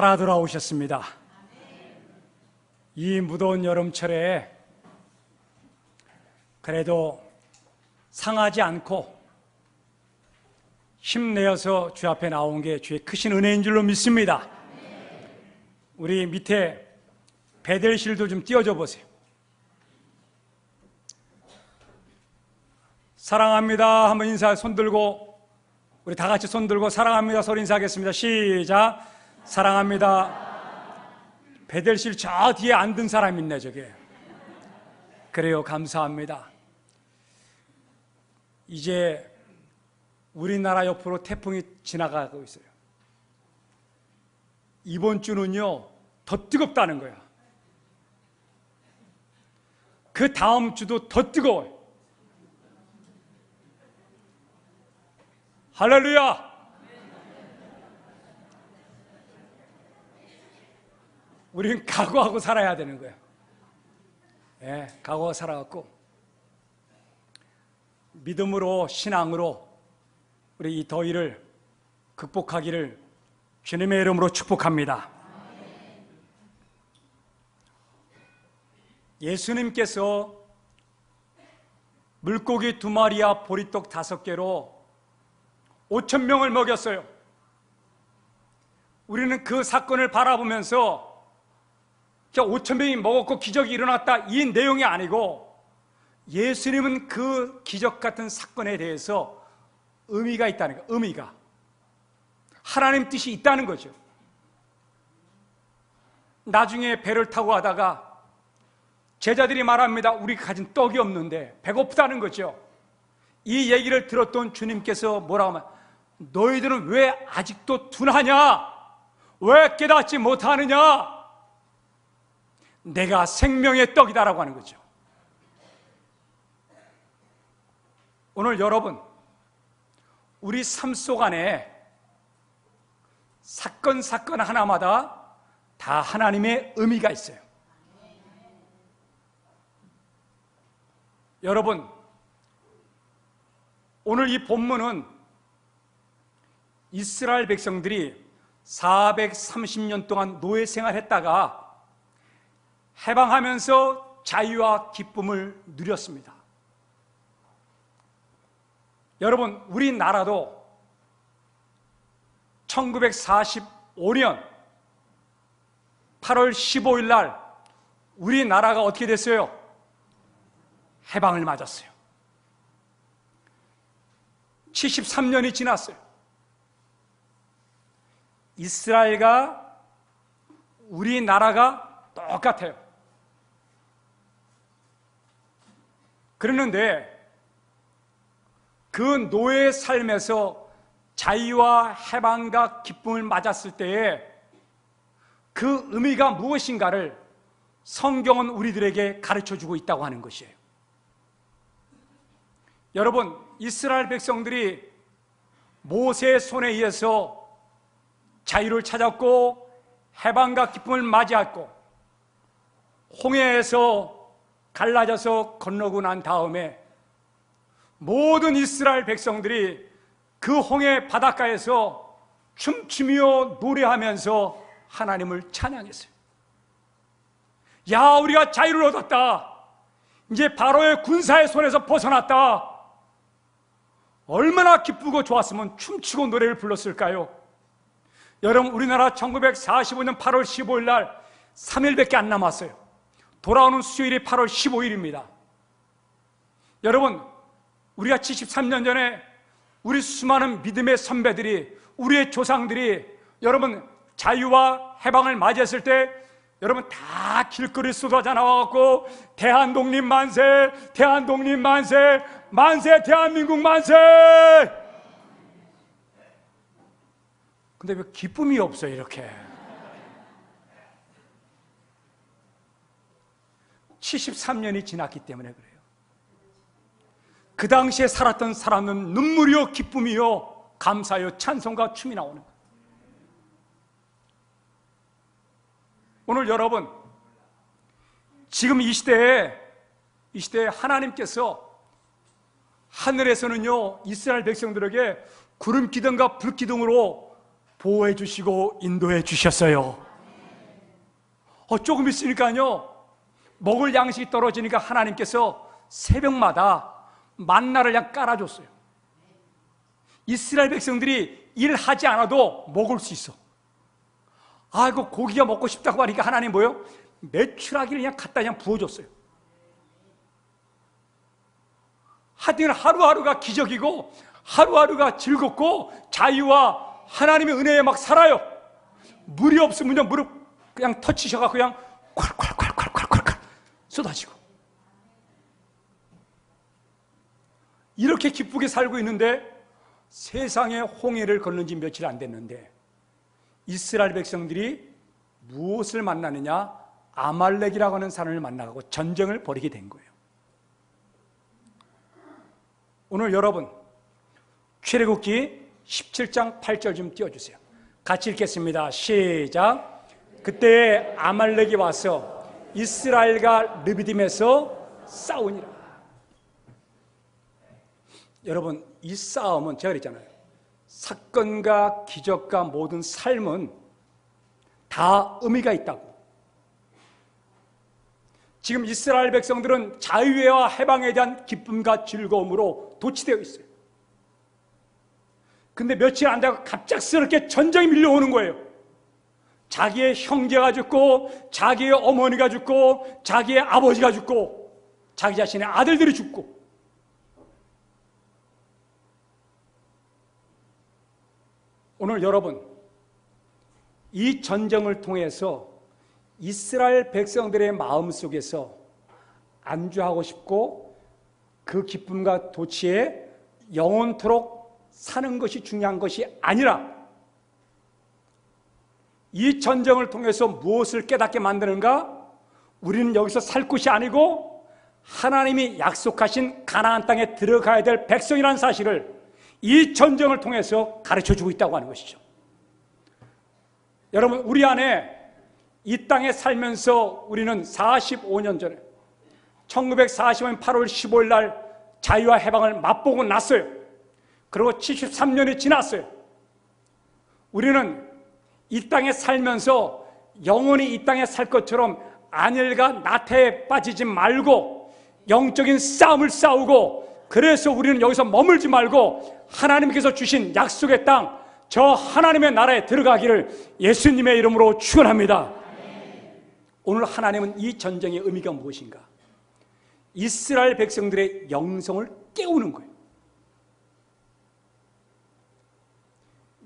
살아 돌아오셨습니다. 이 무더운 여름철에 그래도 상하지 않고 힘내어서 주 앞에 나온 게 주의 크신 은혜인 줄로 믿습니다. 우리 밑에 베델실도 좀 띄워줘 보세요. 사랑합니다 한번 인사, 손 들고 우리 다 같이 손 들고 사랑합니다 소리 인사하겠습니다. 시작. 사랑합니다. 베델실 저 뒤에 앉은 사람 있네. 저게 그래요. 감사합니다. 이제 우리나라 옆으로 태풍이 지나가고 있어요. 이번 주는요 더 뜨겁다는 거야. 그 다음 주도 더 뜨거워요. 할렐루야. 우리는 각오하고 살아야 되는 거야. 예, 각오하고 살아갖고 믿음으로, 신앙으로 우리 이 더위를 극복하기를 주님의 이름으로 축복합니다. 예수님께서 물고기 2마리와 보리떡 5개로 5,000명을 먹였어요. 우리는 그 사건을 바라보면서 5,000명이 먹었고 기적이 일어났다 이 내용이 아니고, 예수님은 그 기적 같은 사건에 대해서 의미가 있다는 거예요. 의미가 하나님 뜻이 있다는 거죠. 나중에 배를 타고 가다가 제자들이 말합니다. 우리가 가진 떡이 없는데 배고프다는 거죠. 이 얘기를 들었던 주님께서 뭐라고 하면, 너희들은 왜 아직도 둔하냐? 왜 깨닫지 못하느냐? 내가 생명의 떡이다라고 하는 거죠. 오늘 여러분, 우리 삶 속 안에 사건 하나마다 다 하나님의 의미가 있어요. 여러분, 오늘 이 본문은 이스라엘 백성들이 430년 동안 노예 생활했다가 해방하면서 자유와 기쁨을 누렸습니다. 여러분, 우리나라도 1945년 8월 15일 날 우리나라가 어떻게 됐어요? 해방을 맞았어요. 73년이 지났어요. 이스라엘과 우리나라가 똑같아요. 그러는데 그 노예의 삶에서 자유와 해방과 기쁨을 맞았을 때에 그 의미가 무엇인가를 성경은 우리들에게 가르쳐주고 있다고 하는 것이에요. 여러분, 이스라엘 백성들이 모세의 손에 의해서 자유를 찾았고 해방과 기쁨을 맞이했고 홍해에서 갈라져서 건너고 난 다음에 모든 이스라엘 백성들이 그 홍해 바닷가에서 춤추며 노래하면서 하나님을 찬양했어요. 야, 우리가 자유를 얻었다. 이제 바로의 군사의 손에서 벗어났다. 얼마나 기쁘고 좋았으면 춤추고 노래를 불렀을까요? 여러분, 우리나라 1945년 8월 15일 날 3일밖에 안 남았어요. 돌아오는 수요일이 8월 15일입니다. 여러분, 우리가 73년 전에 우리 수많은 믿음의 선배들이, 우리의 조상들이 여러분 자유와 해방을 맞이했을 때 여러분 다 길거리 쏟아져 나와갖고 대한독립 만세, 대한독립 만세, 만세 대한민국 만세. 근데 왜 기쁨이 없어요? 이렇게 73년이 지났기 때문에 그래요. 그 당시에 살았던 사람은 눈물이요 기쁨이요 감사요 찬송과 춤이 나오는 거예요. 오늘 여러분, 지금 이 시대에 하나님께서 하늘에서는요 이스라엘 백성들에게 구름 기둥과 불 기둥으로 보호해 주시고 인도해 주셨어요. 조금 있으니까요, 먹을 양식이 떨어지니까 하나님께서 새벽마다 만나를 그냥 깔아줬어요. 이스라엘 백성들이 일하지 않아도 먹을 수 있어. 이거 고기가 먹고 싶다고 하니까 하나님 뭐요? 메추라기를 그냥 갖다 그냥 부어줬어요. 하여튼 하루하루가 기적이고 하루하루가 즐겁고 자유와 하나님의 은혜에 막 살아요. 물이 없으면 무릎 그냥 터치셔갖고 그냥 콸콸콸콸콸콸 쏟아지고, 이렇게 기쁘게 살고 있는데 세상에 홍해를 건넌 지 며칠 안 됐는데 이스라엘 백성들이 무엇을 만나느냐? 아말렉이라고 하는 사람을 만나고 전쟁을 벌이게 된 거예요. 오늘 여러분 출애굽기 17장 8절 좀 띄워주세요. 같이 읽겠습니다. 시작. 그때 아말렉이 와서 이스라엘과 르비딤에서 싸우니라. 여러분, 이 싸움은 제가 그랬잖아요. 사건과 기적과 모든 삶은 다 의미가 있다고. 지금 이스라엘 백성들은 자유와 해방에 대한 기쁨과 즐거움으로 도취되어 있어요. 근데 며칠 안 되고 갑작스럽게 전쟁이 밀려오는 거예요. 자기의 형제가 죽고, 자기의 어머니가 죽고, 자기의 아버지가 죽고, 자기 자신의 아들들이 죽고. 오늘 여러분, 이 전쟁을 통해서 이스라엘 백성들의 마음속에서 안주하고 싶고 그 기쁨과 도취에 영원토록 사는 것이 중요한 것이 아니라, 이 전쟁을 통해서 무엇을 깨닫게 만드는가? 우리는 여기서 살 곳이 아니고 하나님이 약속하신 가나안 땅에 들어가야 될 백성이라는 사실을 이 전쟁을 통해서 가르쳐주고 있다고 하는 것이죠. 여러분, 우리 안에 이 땅에 살면서 우리는 45년 전에 1945년 8월 15일 날 자유와 해방을 맛보고 났어요. 그리고 73년이 지났어요. 우리는 이 땅에 살면서 영원히 이 땅에 살 것처럼 안일과 나태에 빠지지 말고 영적인 싸움을 싸우고, 그래서 우리는 여기서 머물지 말고 하나님께서 주신 약속의 땅, 저 하나님의 나라에 들어가기를 예수님의 이름으로 축원합니다. 오늘 하나님은 이 전쟁의 의미가 무엇인가? 이스라엘 백성들의 영성을 깨우는 거예요.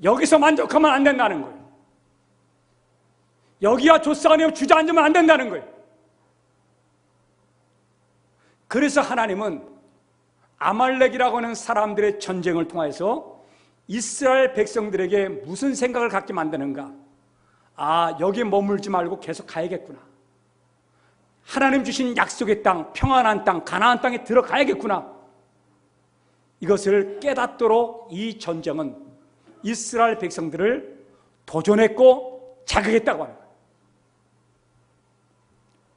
여기서 만족하면 안 된다는 거예요. 여기야 조사하며 주저앉으면 안 된다는 거예요. 그래서 하나님은 아말렉이라고 하는 사람들의 전쟁을 통해서 이스라엘 백성들에게 무슨 생각을 갖게 만드는가? 여기에 머물지 말고 계속 가야겠구나. 하나님 주신 약속의 땅, 평안한 땅, 가나안 땅에 들어가야겠구나. 이것을 깨닫도록 이 전쟁은 이스라엘 백성들을 도전했고 자극했다고 하는 거예요.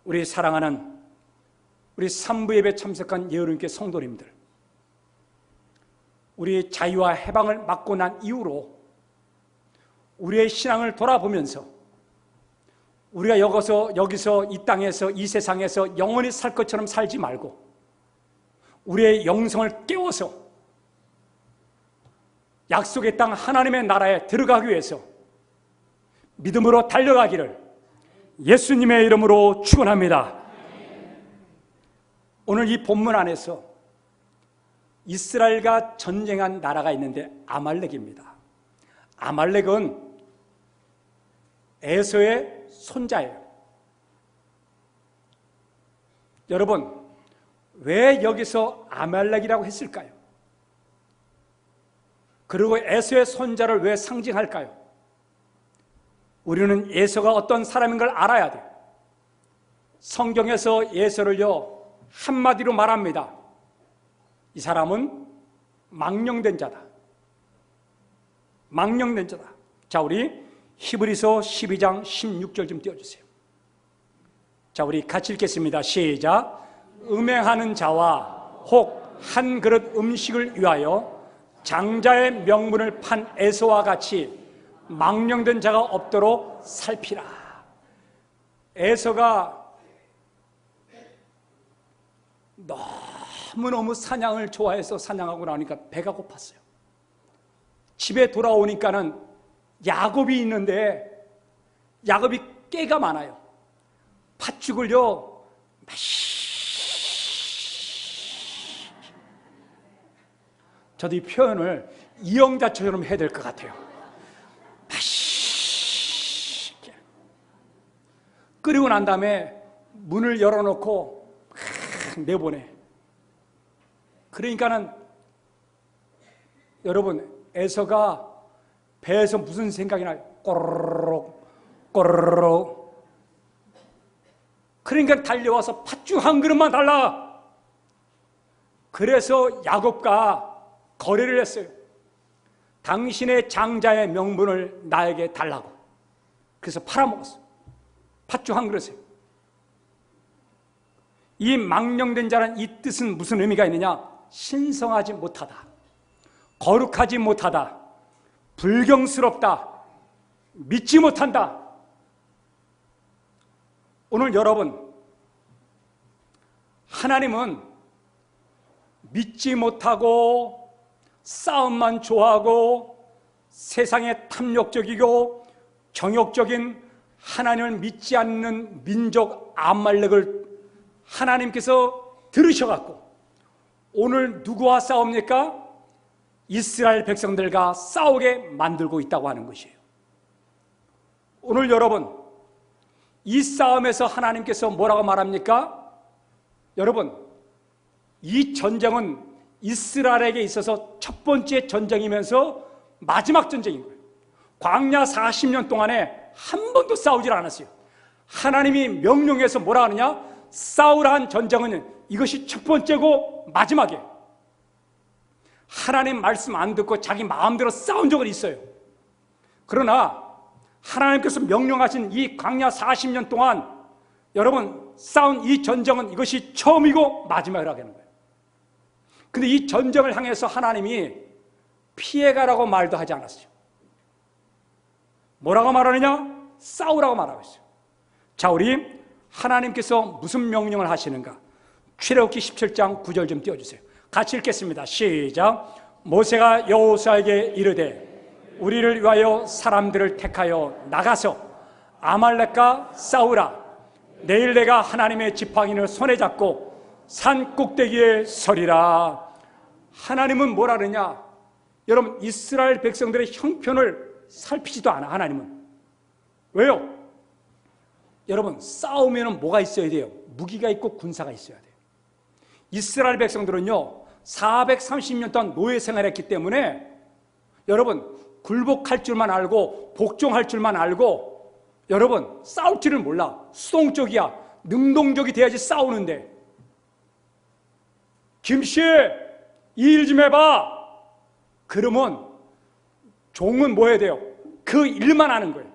우리 사랑하는 우리 산부 예배 참석한 예언님께 성도님들, 우리 자유와 해방을 맞고 난 이후로 우리의 신앙을 돌아보면서 우리가 여기서 이 땅에서, 이 세상에서 영원히 살 것처럼 살지 말고 우리의 영성을 깨워서 약속의 땅 하나님의 나라에 들어가기 위해서 믿음으로 달려가기를 예수님의 이름으로 축원합니다. 오늘 이 본문 안에서 이스라엘과 전쟁한 나라가 있는데 아말렉입니다. 아말렉은 에서의 손자예요. 여러분, 왜 여기서 아말렉이라고 했을까요? 그리고 에서의 손자를 왜 상징할까요? 우리는 에서가 어떤 사람인 걸 알아야 돼요. 성경에서 에서를요 한마디로 말합니다. 이 사람은 망령된 자다. 망령된 자다. 자, 우리 히브리서 12장 16절 좀 띄워주세요. 자, 우리 같이 읽겠습니다. 시작. 음행하는 자와 혹 한 그릇 음식을 위하여 장자의 명분을 판 에서와 같이 망령된 자가 없도록 살피라. 에서가 너무너무 사냥을 좋아해서 사냥하고 나니까 배가 고팠어요. 집에 돌아오니까는 야곱이 있는데 야곱이 깨가 많아요. 팥죽을요 저도 이 표현을 이영자처럼 해야 될 것 같아요. 맛있게 끓이고 난 다음에 문을 열어놓고 내보내. 그러니까는 여러분, 에서가 배에서 무슨 생각이 나요? 꼬르륵 꼬르륵. 그러니까 달려와서 팥죽 한 그릇만 달라. 그래서 야곱과 거래를 했어요. 당신의 장자의 명분을 나에게 달라고. 그래서 팔아먹었어요. 팥죽 한 그릇에. 이 망령된 자란 이 뜻은 무슨 의미가 있느냐? 신성하지 못하다, 거룩하지 못하다, 불경스럽다, 믿지 못한다. 오늘 여러분, 하나님은 믿지 못하고 싸움만 좋아하고 세상에 탐욕적이고 정욕적인 하나님을 믿지 않는 민족 아말렉을 하나님께서 들으셔갖고 오늘 누구와 싸웁니까? 이스라엘 백성들과 싸우게 만들고 있다고 하는 것이에요. 오늘 여러분, 이 싸움에서 하나님께서 뭐라고 말합니까? 여러분, 이 전쟁은 이스라엘에게 있어서 첫 번째 전쟁이면서 마지막 전쟁인 거예요. 광야 40년 동안에 한 번도 싸우질 않았어요. 하나님이 명령해서 뭐라 하느냐? 싸우라 한 전쟁은 이것이 첫 번째고 마지막이에요. 하나님 말씀 안 듣고 자기 마음대로 싸운 적은 있어요. 그러나 하나님께서 명령하신 이 광야 40년 동안 여러분 싸운 이 전쟁은 이것이 처음이고 마지막이라고 하는 거예요. 근데 이 전쟁을 향해서 하나님이 피해가라고 말도 하지 않았어요. 뭐라고 말하느냐? 싸우라고 말하고 있어요. 자, 우리 하나님께서 무슨 명령을 하시는가? 출애굽기 17장 9절 좀 띄워주세요. 같이 읽겠습니다. 시작. 모세가 여호수아에게 이르되 우리를 위하여 사람들을 택하여 나가서 아말렉과 싸우라. 내일 내가 하나님의 지팡이를 손에 잡고 산 꼭대기에 서리라. 하나님은 뭐라 그러냐? 여러분, 이스라엘 백성들의 형편을 살피지도 않아. 하나님은 왜요? 여러분, 싸우면 뭐가 있어야 돼요? 무기가 있고 군사가 있어야 돼요. 이스라엘 백성들은요 430년 동안 노예 생활했기 때문에 여러분 굴복할 줄만 알고 복종할 줄만 알고 여러분 싸울 줄을 몰라. 수동적이야. 능동적이 돼야지 싸우는데. 김씨 이 일 좀 해봐. 그러면 종은 뭐 해야 돼요? 그 일만 하는 거예요.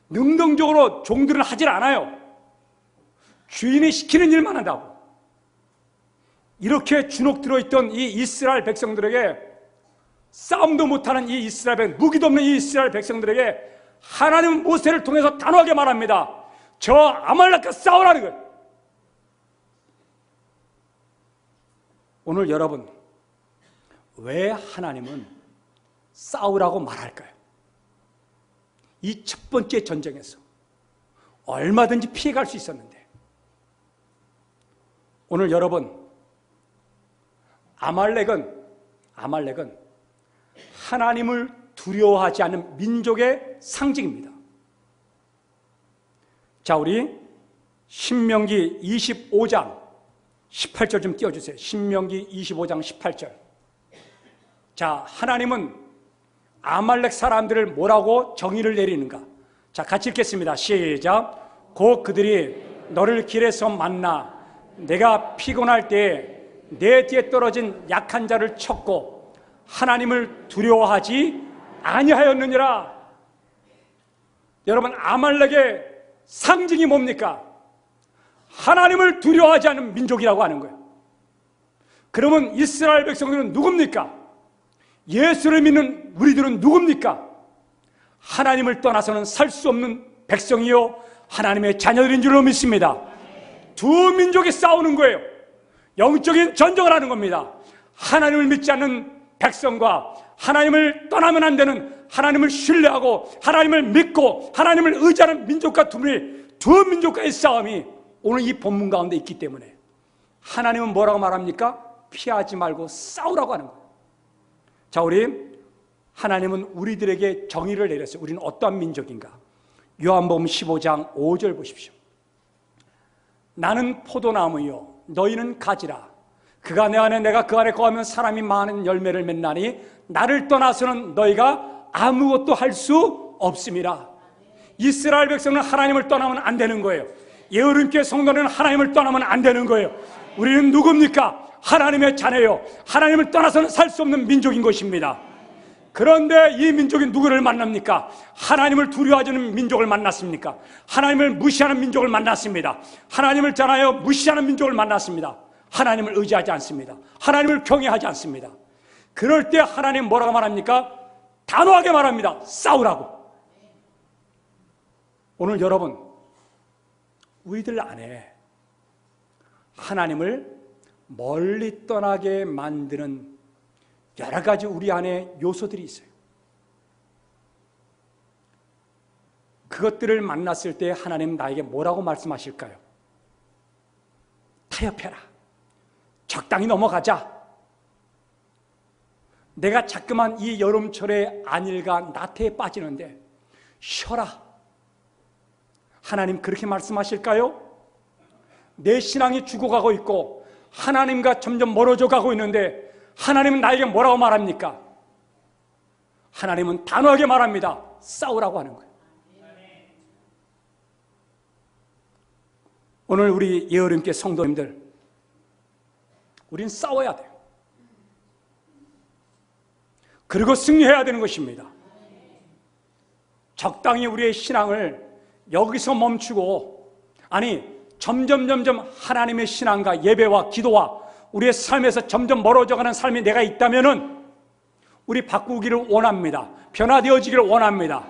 능동적으로 종들은 하질 않아요. 주인이 시키는 일만 한다고. 이렇게 주눅 들어있던 이 이스라엘 백성들에게, 싸움도 못하는 이 이스라엘 백성, 무기도 없는 이 이스라엘 백성들에게 하나님은 모세를 통해서 단호하게 말합니다. 저 아말렉과 싸우라는 거예요. 오늘 여러분, 왜 하나님은 싸우라고 말할까요? 이 첫 번째 전쟁에서 얼마든지 피해갈 수 있었는데, 오늘 여러분, 아말렉은 하나님을 두려워하지 않는 민족의 상징입니다. 자, 우리 신명기 25장 18절 좀 띄워주세요. 신명기 25장 18절. 자, 하나님은 아말렉 사람들을 뭐라고 정의를 내리는가? 자, 같이 읽겠습니다. 시작. 곧 그들이 너를 길에서 만나 내가 피곤할 때에 내 뒤에 떨어진 약한 자를 쳤고 하나님을 두려워하지 아니하였느니라. 여러분, 아말렉의 상징이 뭡니까? 하나님을 두려워하지 않는 민족이라고 하는 거예요. 그러면 이스라엘 백성들은 누굽니까? 예수를 믿는 우리들은 누굽니까? 하나님을 떠나서는 살 수 없는 백성이요 하나님의 자녀들인 줄로 믿습니다. 두 민족이 싸우는 거예요. 영적인 전쟁을 하는 겁니다. 하나님을 믿지 않는 백성과 하나님을 떠나면 안 되는, 하나님을 신뢰하고 하나님을 믿고 하나님을 의지하는 민족과 두 민족과의 싸움이 오늘 이 본문 가운데 있기 때문에 하나님은 뭐라고 말합니까? 피하지 말고 싸우라고 하는 거예요. 자, 하나님은 우리들에게 정의를 내렸어요. 우리는 어떠한 민족인가? 요한복음 15장 5절 보십시오. 나는 포도나무요 너희는 가지라. 그가 내 안에 내가 그 안에 거하면 사람이 많은 열매를 맺나니 나를 떠나서는 너희가 아무것도 할 수 없음이라. 이스라엘 백성은 하나님을 떠나면 안 되는 거예요. 예언교회 성도는 하나님을 떠나면 안 되는 거예요. 우리는 누굽니까? 하나님의 자녀요, 하나님을 떠나서는 살 수 없는 민족인 것입니다. 그런데 이 민족이 누구를 만납니까? 하나님을 두려워하지 않는 민족을 만났습니까? 하나님을 무시하는 민족을 만났습니다. 하나님을 떠나여 무시하는 민족을 만났습니다. 하나님을 의지하지 않습니다. 하나님을 경외하지 않습니다. 그럴 때 하나님 뭐라고 말합니까? 단호하게 말합니다. 싸우라고. 오늘 여러분, 우리들 안에 하나님을 멀리 떠나게 만드는 여러 가지 우리 안에 요소들이 있어요. 그것들을 만났을 때 하나님 나에게 뭐라고 말씀하실까요? 타협해라. 적당히 넘어가자. 내가 자꾸만 이 여름철에 안일과 나태에 빠지는데 쉬어라. 하나님 그렇게 말씀하실까요? 내 신앙이 죽어가고 있고 하나님과 점점 멀어져 가고 있는데 하나님은 나에게 뭐라고 말합니까? 하나님은 단호하게 말합니다. 싸우라고 하는 거예요. 오늘 우리 예어림께 성도님들, 우린 싸워야 돼요. 그리고 승리해야 되는 것입니다. 적당히 우리의 신앙을 여기서 멈추고, 점점 하나님의 신앙과 예배와 기도와 우리의 삶에서 점점 멀어져가는 삶이 내가 있다면은 우리 바꾸기를 원합니다. 변화되어지기를 원합니다.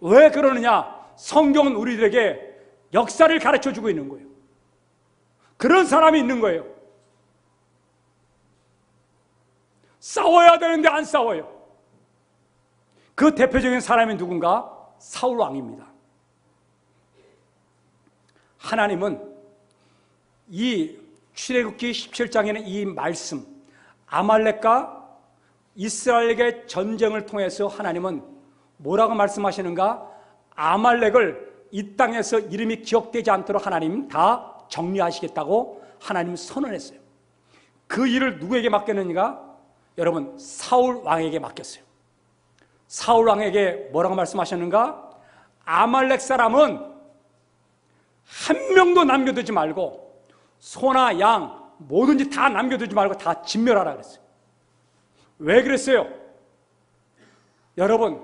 왜 그러느냐? 성경은 우리들에게 역사를 가르쳐주고 있는 거예요. 그런 사람이 있는 거예요. 싸워야 되는데 안 싸워요. 그 대표적인 사람이 누군가? 사울 왕입니다. 하나님은 이 출애굽기 17장에는 이 말씀, 아말렉과 이스라엘의 전쟁을 통해서 하나님은 뭐라고 말씀하시는가? 아말렉을 이 땅에서 이름이 기억되지 않도록 하나님 다 정리하시겠다고 하나님 선언했어요. 그 일을 누구에게 맡겼느냐? 여러분, 사울 왕에게 맡겼어요. 사울 왕에게 뭐라고 말씀하셨는가? 아말렉 사람은 한 명도 남겨두지 말고 소나 양 뭐든지 다 남겨두지 말고 다 진멸하라 그랬어요. 왜 그랬어요? 여러분,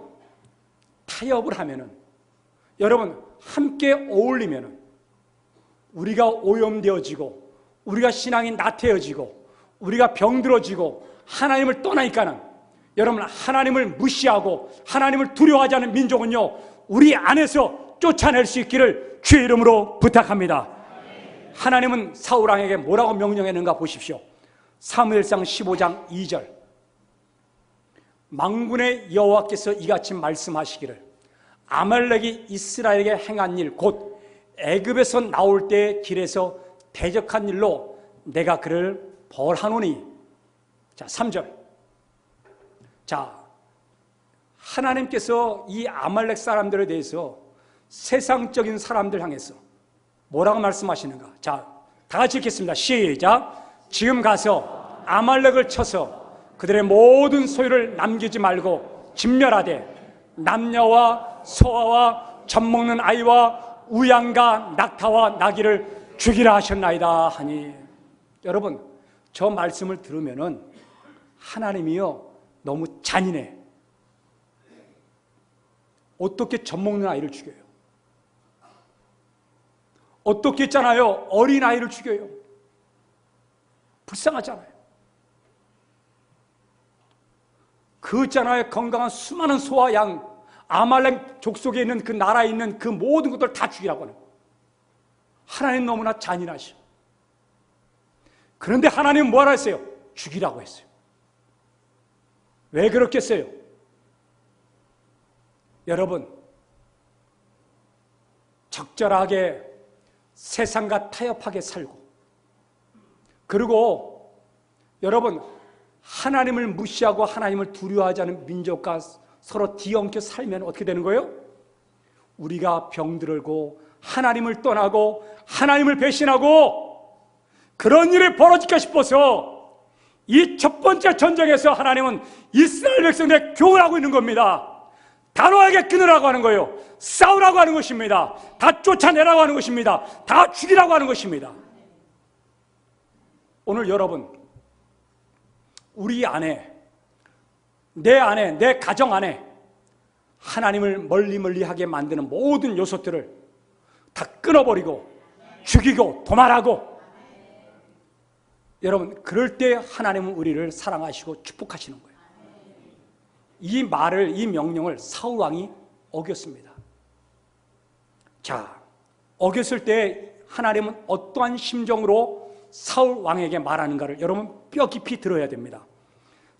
타협을 하면은, 여러분 함께 어울리면은 우리가 오염되어지고 우리가 신앙이 나태해지고 우리가 병들어지고 하나님을 떠나니까는, 여러분, 하나님을 무시하고 하나님을 두려워하지 않는 민족은요, 우리 안에서 쫓아낼 수 있기를 주의 이름으로 부탁합니다. 하나님은 사울 왕에게 뭐라고 명령했는가 보십시오. 사무엘상 15장 2절. 만군의 여호와께서 이같이 말씀하시기를, 아말렉이 이스라엘에게 행한 일, 곧 애굽에서 나올 때의 길에서 대적한 일로 내가 그를 벌하노니. 자, 3절. 자, 하나님께서 이 아말렉 사람들에 대해서 세상적인 사람들 향해서 뭐라고 말씀하시는가? 자, 다 같이 읽겠습니다. 시작. 지금 가서 아말렉을 쳐서 그들의 모든 소유를 남기지 말고 진멸하되 남녀와 소아와 젖먹는 아이와 우양과 낙타와 나귀를 죽이라 하셨나이다 하니. 여러분, 저 말씀을 들으면은 하나님이요 너무 잔인해. 어떻게 젖먹는 아이를 죽여요? 어떻게 있잖아요, 어린 아이를 죽여요? 불쌍하잖아요. 그 있잖아요, 건강한 수많은 소와 양, 아말렉 족속에 있는 그 나라에 있는 그 모든 것들 다 죽이라고 하는 거예요. 하나님 너무나 잔인하시오. 그런데 하나님은 뭐라 했어요? 죽이라고 했어요. 왜 그렇겠어요? 여러분, 적절하게 세상과 타협하게 살고, 그리고 여러분, 하나님을 무시하고 하나님을 두려워하지 않은 민족과 서로 뒤엉켜 살면 어떻게 되는 거예요? 우리가 병들고 하나님을 떠나고 하나님을 배신하고 그런 일이 벌어질까 싶어서 이 첫 번째 전쟁에서 하나님은 이스라엘 백성들에게 교훈을 하고 있는 겁니다. 단호하게 끊으라고 하는 거예요. 싸우라고 하는 것입니다. 다 쫓아내라고 하는 것입니다. 다 죽이라고 하는 것입니다. 오늘 여러분, 우리 안에, 내 가정 안에 하나님을 멀리 하게 만드는 모든 요소들을 다 끊어버리고 죽이고 도말하고, 여러분, 그럴 때 하나님은 우리를 사랑하시고 축복하시는 거예요. 이 명령을 사울 왕이 어겼습니다. 자, 어겼을 때 하나님은 어떠한 심정으로 사울 왕에게 말하는가를 여러분 뼈 깊이 들어야 됩니다.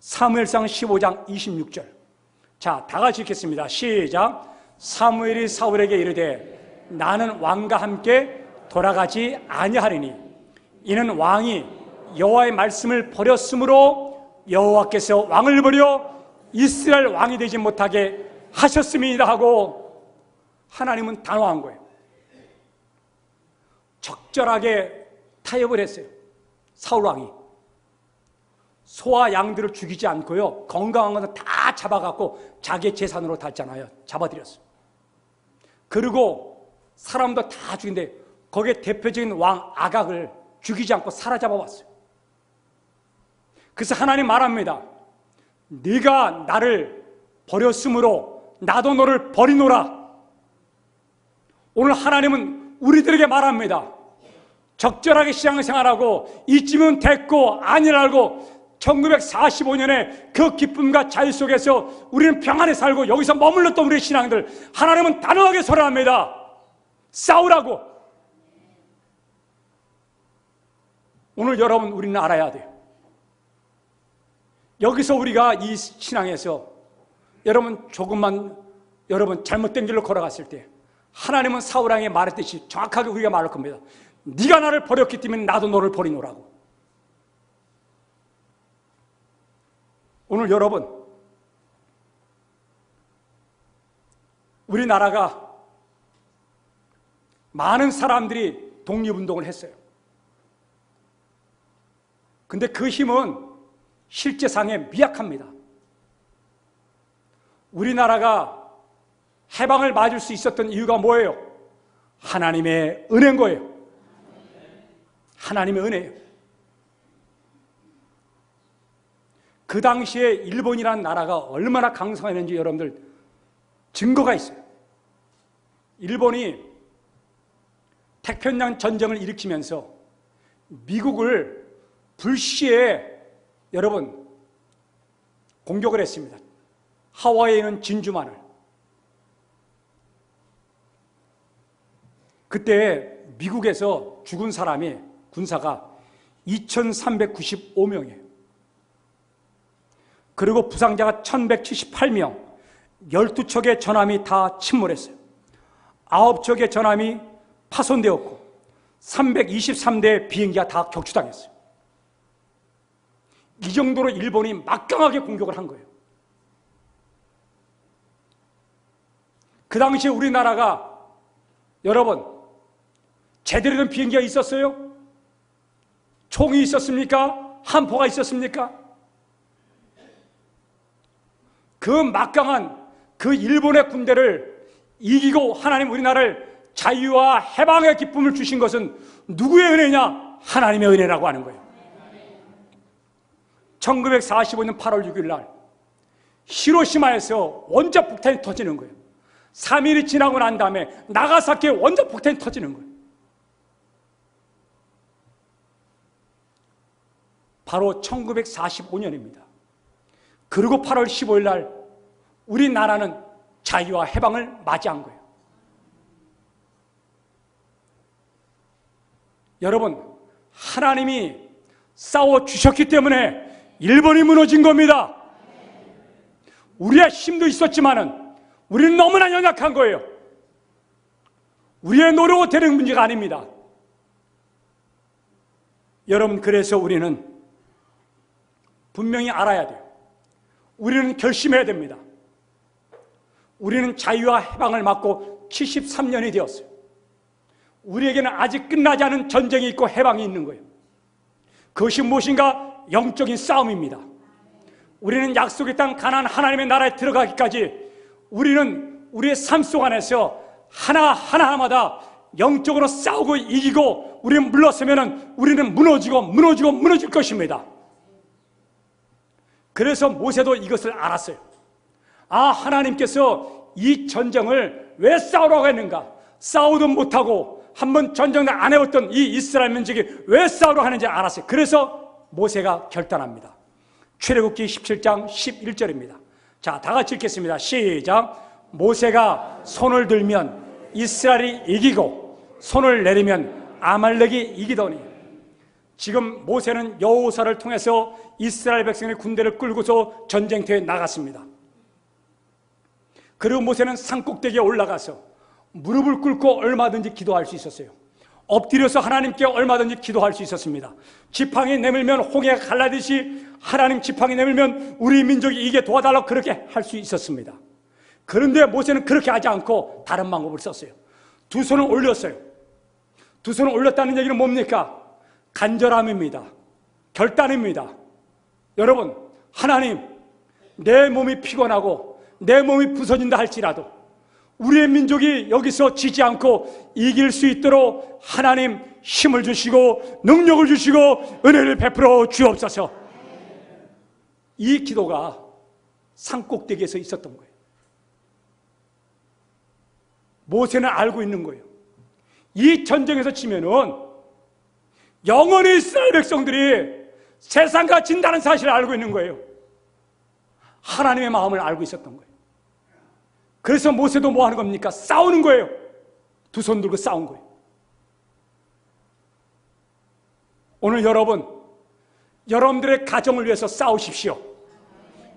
사무엘상 15장 26절. 자, 다 같이 읽겠습니다. 시작. 사무엘이 사울에게 이르되 나는 왕과 함께 돌아가지 아니하리니 이는 왕이 여호와의 말씀을 버렸으므로 여호와께서 왕을 버려 이스라엘 왕이 되지 못하게 하셨음이다 하고 하나님은 단호한 거예요. 적절하게 타협을 했어요. 사울 왕이 소와 양들을 죽이지 않고요, 건강한 것은 다 잡아갖고 자기 재산으로 탔잖아요. 잡아들였어요. 그리고 사람도 다 죽인데 거기에 대표적인 왕 아각을 죽이지 않고 사로잡아 왔어요. 그래서 하나님 말합니다. 네가 나를 버렸으므로 나도 너를 버리노라. 오늘 하나님은 우리들에게 말합니다. 적절하게 신앙생활하고 이쯤은 됐고 아니라고 1945년에 그 기쁨과 자유 속에서 우리는 평안에 살고 여기서 머물렀던 우리의 신앙들, 하나님은 단호하게 설하합니다. 싸우라고. 오늘 여러분, 우리는 알아야 돼요. 여기서 우리가 이 신앙에서 여러분 조금만 여러분 잘못된 길로 걸어갔을 때 하나님은 사울 왕에게 말했듯이 정확하게 우리가 말할 겁니다. 네가 나를 버렸기 때문에 나도 너를 버리노라고. 오늘 여러분, 우리나라가 많은 사람들이 독립운동을 했어요. 근데 그 힘은 실제상에 미약합니다. 우리나라가 해방을 맞을 수 있었던 이유가 뭐예요? 하나님의 은혜인 거예요. 하나님의 은혜예요. 그 당시에 일본이라는 나라가 얼마나 강성했는지 여러분들 증거가 있어요. 일본이 태평양 전쟁을 일으키면서 미국을 불시에 여러분 공격을 했습니다. 하와이에 있는 진주만을. 그때 미국에서 죽은 사람이 군사가 2395명이에요. 그리고 부상자가 1178명, 12척의 전함이 다 침몰했어요. 9척의 전함이 파손되었고 323대의 비행기가 다 격추당했어요. 이 정도로 일본이 막강하게 공격을 한 거예요. 그 당시에 우리나라가 여러분 제대로 된 비행기가 있었어요? 총이 있었습니까? 함포가 있었습니까? 그 막강한 그 일본의 군대를 이기고 하나님 우리나라를 자유와 해방의 기쁨을 주신 것은 누구의 은혜냐? 하나님의 은혜라고 하는 거예요. 1945년 8월 6일 날 히로시마에서 원자폭탄이 터지는 거예요. 3일이 지나고 난 다음에 나가사키에 원자폭탄이 터지는 거예요. 바로 1945년입니다. 그리고 8월 15일 날 우리나라는 자유와 해방을 맞이한 거예요. 여러분, 하나님이 싸워주셨기 때문에 일본이 무너진 겁니다. 우리의 힘도 있었지만은 우리는 너무나 연약한 거예요. 우리의 노력으로 되는 문제가 아닙니다. 여러분, 그래서 우리는 분명히 알아야 돼요. 우리는 결심해야 됩니다. 우리는 자유와 해방을 맞고 73년이 되었어요. 우리에게는 아직 끝나지 않은 전쟁이 있고 해방이 있는 거예요. 그것이 무엇인가? 영적인 싸움입니다. 우리는 약속의 땅 가나안 하나님의 나라에 들어가기까지 우리는 우리의 삶 속 안에서 하나하나마다 영적으로 싸우고 이기고 우리는 물러서면 우리는 무너질 것입니다. 그래서 모세도 이것을 알았어요. 하나님께서 이 전쟁을 왜 싸우라고 했는가? 싸우도 못하고 한번 전쟁을 안 해봤던 이 이스라엘 민족이 왜 싸우라고 하는지 알았어요. 그래서 모세가 결단합니다. 출애굽기 17장 11절입니다. 자, 다 같이 읽겠습니다. 시작. 모세가 손을 들면 이스라엘이 이기고 손을 내리면 아말렉이 이기더니. 지금 모세는 여호수아를 통해서 이스라엘 백성의 군대를 끌고서 전쟁터에 나갔습니다. 그리고 모세는 산꼭대기에 올라가서 무릎을 꿇고 얼마든지 기도할 수 있었어요. 엎드려서 하나님께 얼마든지 기도할 수 있었습니다. 지팡이 내밀면 홍해가 갈라지듯이 하나님 지팡이 내밀면 우리 민족이 이게 도와달라고 그렇게 할 수 있었습니다. 그런데 모세는 그렇게 하지 않고 다른 방법을 썼어요. 두 손을 올렸어요. 두 손을 올렸다는 얘기는 뭡니까? 간절함입니다. 결단입니다. 여러분, 하나님, 내 몸이 피곤하고 내 몸이 부서진다 할지라도 우리의 민족이 여기서 지지 않고 이길 수 있도록 하나님 힘을 주시고 능력을 주시고 은혜를 베풀어 주옵소서. 이 기도가 산꼭대기에서 있었던 거예요. 모세는 알고 있는 거예요. 이 전쟁에서 지면은 영원히 이스라엘 백성들이 세상과 진다는 사실을 알고 있는 거예요. 하나님의 마음을 알고 있었던 거예요. 그래서 모세도 뭐 하는 겁니까? 싸우는 거예요. 두 손 들고 싸운 거예요. 오늘 여러분들의 가정을 위해서 싸우십시오.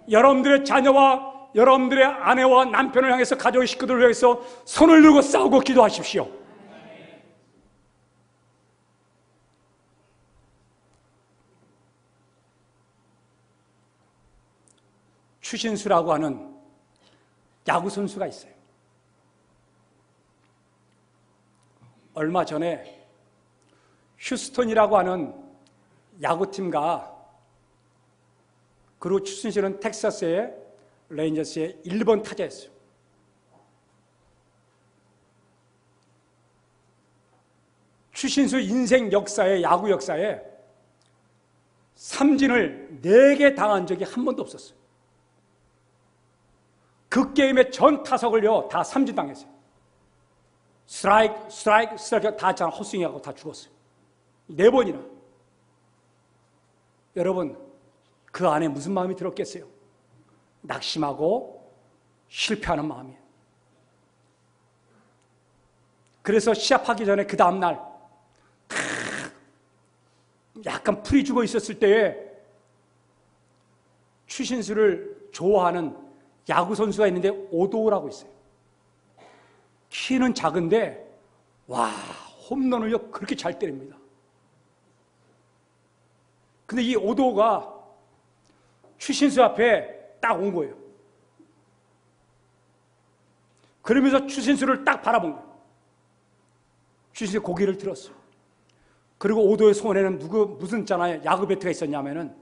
여러분들의 자녀와 여러분들의 아내와 남편을 향해서 가족의 식구들을 위해서 손을 들고 싸우고 기도하십시오. 추신수라고 하는 야구 선수가 있어요. 얼마 전에 휴스턴이라고 하는 야구팀과 그리고 추신수는 텍사스의 레인저스의 1번 타자였어요. 추신수 인생 역사에, 야구 역사에 삼진을 4개 당한 적이 한 번도 없었어요. 그 게임의 전 타석을요 다 삼진 당했어요. 스트라이크 다 했잖아. 헛스윙하고 다 죽었어요. 4번이나. 여러분, 그 안에 무슨 마음이 들었겠어요? 낙심하고 실패하는 마음이에요. 그래서 시합하기 전에 그 다음날 약간 풀이 죽어 있었을 때에 추신수를 좋아하는 야구 선수가 있는데 오도우라고 있어요. 키는 작은데 와, 홈런을요 그렇게 잘 때립니다. 근데 이 오도우가 추신수 앞에 딱 온 거예요. 그러면서 추신수를 딱 바라본 거예요. 추신수의 고개를 들었어요. 그리고 오도의 손에는 무슨 있잖아요, 야구 배트가 있었냐면은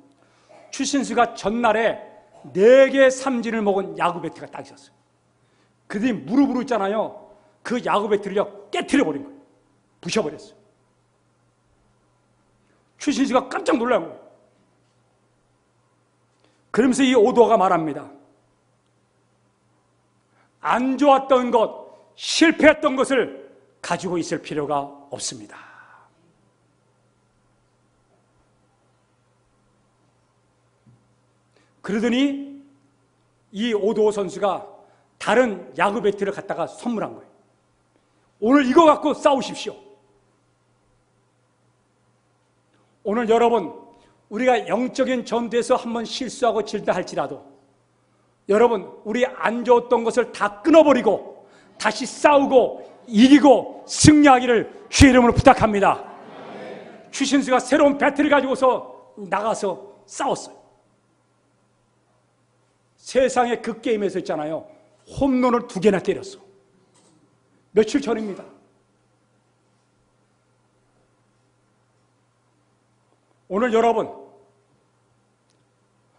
추신수가 전날에 4개 삼진을 먹은 야구 배트가 딱 있었어요. 그들이 무릎으로 있잖아요, 그 야구 배트를요 깨트려 버린 거예요. 부셔버렸어요. 추신수가 깜짝 놀란 거예요. 그러면서 이 오도가 말합니다. 안 좋았던 것, 실패했던 것을 가지고 있을 필요가 없습니다. 그러더니 이 오도호 선수가 다른 야구 배트를 갖다가 선물한 거예요. 오늘 이거 갖고 싸우십시오. 오늘 여러분, 우리가 영적인 전투에서 한번 실수하고 질다 할지라도 여러분, 우리 안 좋았던 것을 다 끊어버리고 다시 싸우고 이기고 승리하기를 주의 이름으로 부탁합니다. 추신수가 새로운 배트를 가지고서 나가서 싸웠어요. 세상에 그 게임에서 있잖아요, 홈런을 2개나 때렸어. 며칠 전입니다. 오늘 여러분,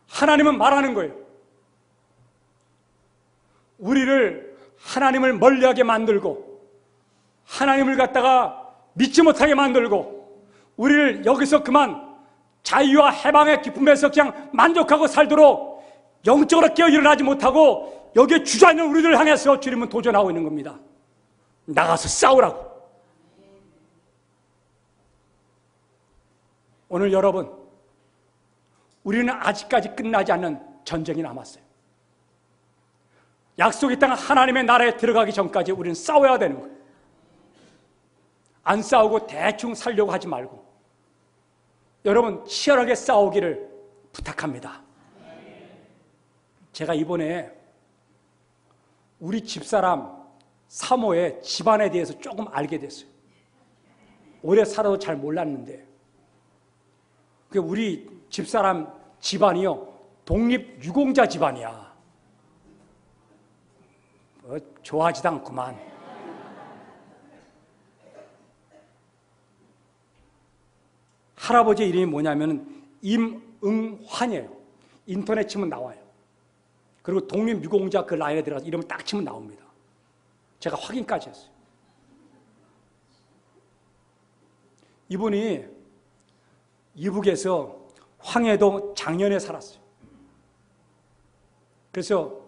하나님은 말하는 거예요. 우리를 하나님을 멀리하게 만들고 하나님을 갖다가 믿지 못하게 만들고 우리를 여기서 그만 자유와 해방의 기쁨에서 그냥 만족하고 살도록 영적으로 깨어 일어나지 못하고 여기에 주저앉는 우리들을 향해서 주님은 도전하고 있는 겁니다. 나가서 싸우라고. 오늘 여러분, 우리는 아직까지 끝나지 않는 전쟁이 남았어요. 약속의 땅 하나님의 나라에 들어가기 전까지 우리는 싸워야 되는 거예요. 안 싸우고 대충 살려고 하지 말고 여러분, 치열하게 싸우기를 부탁합니다. 제가 이번에 우리 집사람 사모의 집안에 대해서 조금 알게 됐어요. 오래 살아도 잘 몰랐는데 우리 집사람 집안이요, 독립유공자 집안이야. 좋아하지도 않구만. 할아버지 이름이 뭐냐면 임응환이에요. 인터넷 치면 나와요. 그리고 독립유공자 그 라인에 들어가서 이름을 딱 치면 나옵니다. 제가 확인까지 했어요. 이분이 이북에서 황해도 장년에 살았어요. 그래서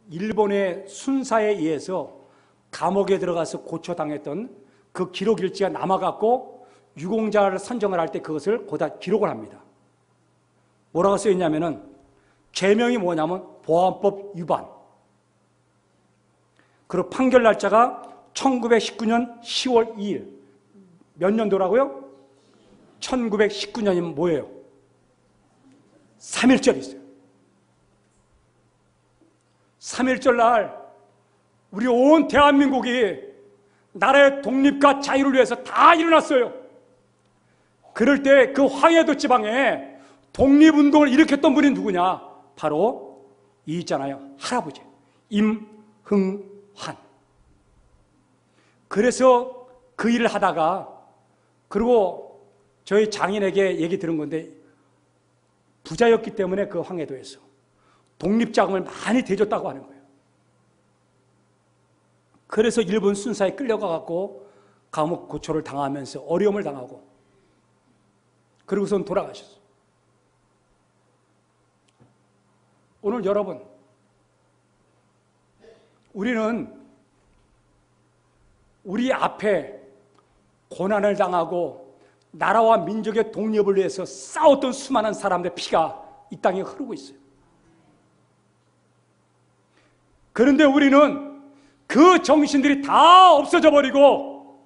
일본의 순사에 의해서 감옥에 들어가서 고초당했던 그 기록 일지가 남아갖고 유공자를 선정을 할 때 그것을 거기다 기록을 합니다. 뭐라고 써있냐면은 죄명이 뭐냐면 보안법 위반. 그리고 판결 날짜가 1919년 10월 2일. 몇 년도라고요? 1919년이면 뭐예요? 3.1절이 있어요. 3.1절 날 우리 온 대한민국이 나라의 독립과 자유를 위해서 다 일어났어요. 그럴 때 그 황해도 지방에 독립운동을 일으켰던 분이 누구냐? 바로 이 있잖아요, 할아버지 임흥환. 그래서 그 일을 하다가, 그리고 저희 장인에게 얘기 들은 건데 부자였기 때문에 그 황해도에서 독립자금을 많이 대줬다고 하는 거예요. 그래서 일본 순사에 끌려가갖고 감옥 고초를 당하면서 어려움을 당하고 그러고선 돌아가셨어요. 오늘 여러분, 우리는 우리 앞에 고난을 당하고 나라와 민족의 독립을 위해서 싸웠던 수많은 사람들의 피가 이 땅에 흐르고 있어요. 그런데 우리는 그 정신들이 다 없어져 버리고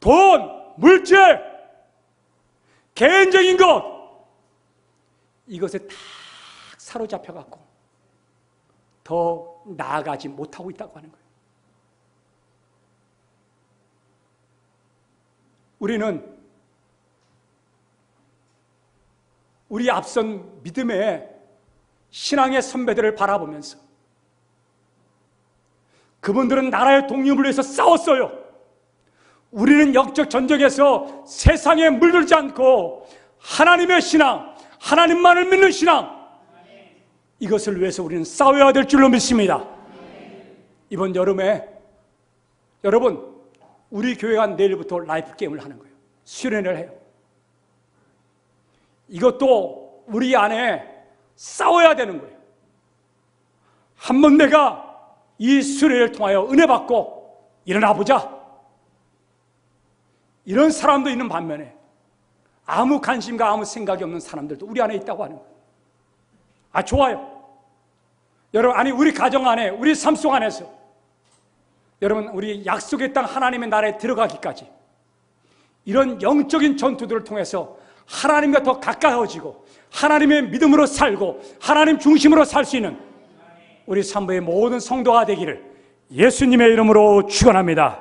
돈, 물질, 개인적인 것, 이것에 다 사로잡혀 갖고 더 나아가지 못하고 있다고 하는 거예요. 우리는 우리 앞선 믿음의 신앙의 선배들을 바라보면서 그분들은 나라의 독립을 위해서 싸웠어요. 우리는 영적 전쟁에서 세상에 물들지 않고 하나님의 신앙, 하나님만을 믿는 신앙, 이것을 위해서 우리는 싸워야 될 줄로 믿습니다. 이번 여름에 여러분, 우리 교회가 내일부터 라이프 게임을 하는 거예요. 수련회를 해요. 이것도 우리 안에 싸워야 되는 거예요. 한번 내가 이 수련회를 통하여 은혜 받고 일어나 보자, 이런 사람도 있는 반면에 아무 관심과 아무 생각이 없는 사람들도 우리 안에 있다고 하는 거예요. 아, 좋아요. 여러분, 아니 우리 가정 안에, 우리 삶 속 안에서 여러분, 우리 약속의 땅 하나님의 나라에 들어가기까지 이런 영적인 전투들을 통해서 하나님과 더 가까워지고 하나님의 믿음으로 살고 하나님 중심으로 살 수 있는 우리 산부의 모든 성도가 되기를 예수님의 이름으로 축원합니다.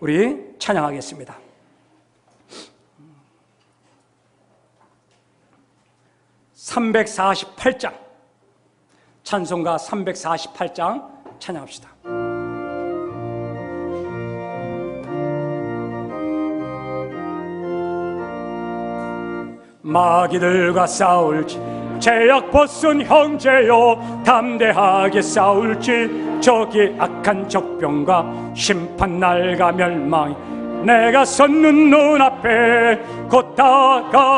우리 찬양하겠습니다. (348장) 찬송가 348장 찬양합시다. 마귀들과 싸울지 죄악 벗은 형제여 담대하게 싸울지 저기 악한 적병과 심판 날과 멸망이 내가 섰는 눈앞에 곧 다가오리라.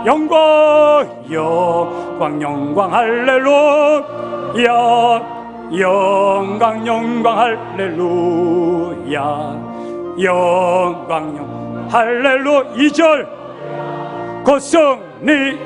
영광 영광 영광 할렐루야 영광 영광 할렐루야 영광 영광 할렐루야. 2절 곧 승리하리.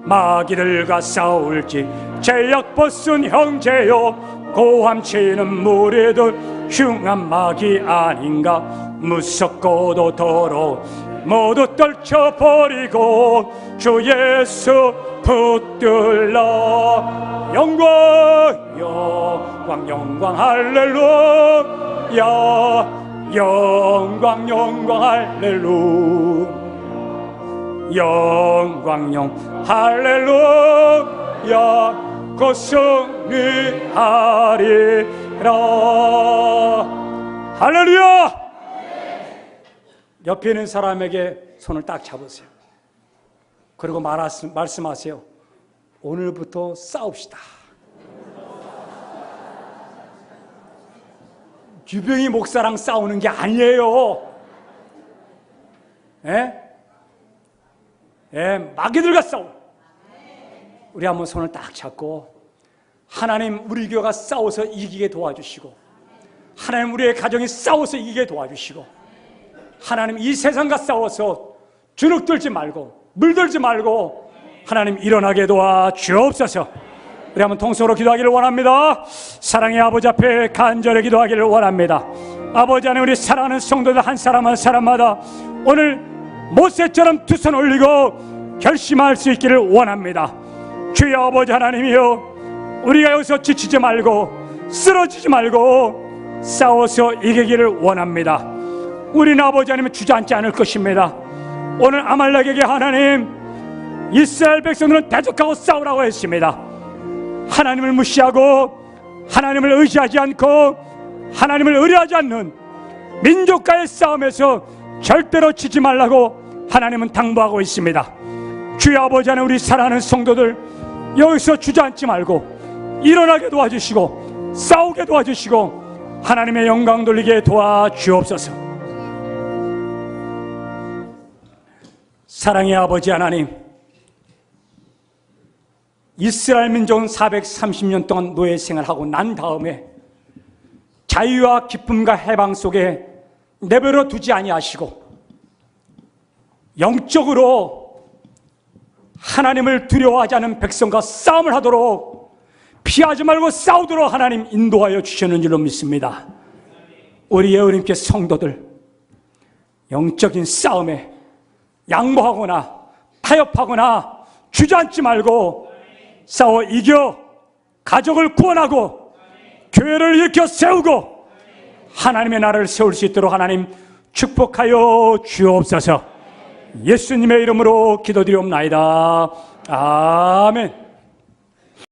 마귀들과 싸울지 죄악 벗은 형제여 고함치는 무리들 흉한 마귀 아닌가 무섭고도 더러워 모두 떨쳐버리고 주 예수 붙들라. 영광 영광 영광 할렐루야 영광 영광 할렐루야 영광 영광 할렐루야 곧 승리하리라. 할렐루야. 옆에 있는 사람에게 손을 딱 잡으세요. 그리고 말씀하세요. 오늘부터 싸웁시다. 주병이 목사랑 싸우는 게 아니에요. 마귀들과 싸워. 우리 한번 손을 딱 잡고 하나님 우리 교회가 싸워서 이기게 도와주시고 하나님 우리의 가정이 싸워서 이기게 도와주시고 하나님 이 세상과 싸워서 주눅들지 말고 물들지 말고 하나님 일어나게 도와주옵소서. 우리 한번 통성으로 기도하기를 원합니다. 사랑의 아버지 앞에 간절히 기도하기를 원합니다. 아버지 안에 우리 사랑하는 성도들 한 사람 한 사람마다 오늘 모세처럼 두 손 올리고 결심할 수 있기를 원합니다. 주여 아버지 하나님이여 우리가 여기서 지치지 말고 쓰러지지 말고 싸워서 이기기를 원합니다. 우리는 아버지 하나님 주저앉지 않을 것입니다. 오늘 아말렉에게 하나님 이스라엘 백성들은 대적하고 싸우라고 했습니다. 하나님을 무시하고 하나님을 의지하지 않고 하나님을 의뢰하지 않는 민족과의 싸움에서 절대로 지지 말라고 하나님은 당부하고 있습니다. 주여 아버지 하나님 우리 사랑하는 성도들 여기서 주저앉지 말고 일어나게 도와주시고 싸우게 도와주시고 하나님의 영광 돌리게 도와주옵소서. 사랑의 아버지 하나님, 이스라엘 민족은 430년 동안 노예 생활하고 난 다음에 자유와 기쁨과 해방 속에 내버려 두지 아니하시고 영적으로 하나님을 두려워하지 않은 백성과 싸움을 하도록 피하지 말고 싸우도록 하나님 인도하여 주시는 줄로 믿습니다. 우리 예언님께 성도들 영적인 싸움에 양보하거나 타협하거나 주저앉지 말고 싸워 이겨 가족을 구원하고 교회를 일으켜 세우고 하나님의 나라를 세울 수 있도록 하나님 축복하여 주옵소서. 예수님의 이름으로 기도드리옵나이다. 아멘.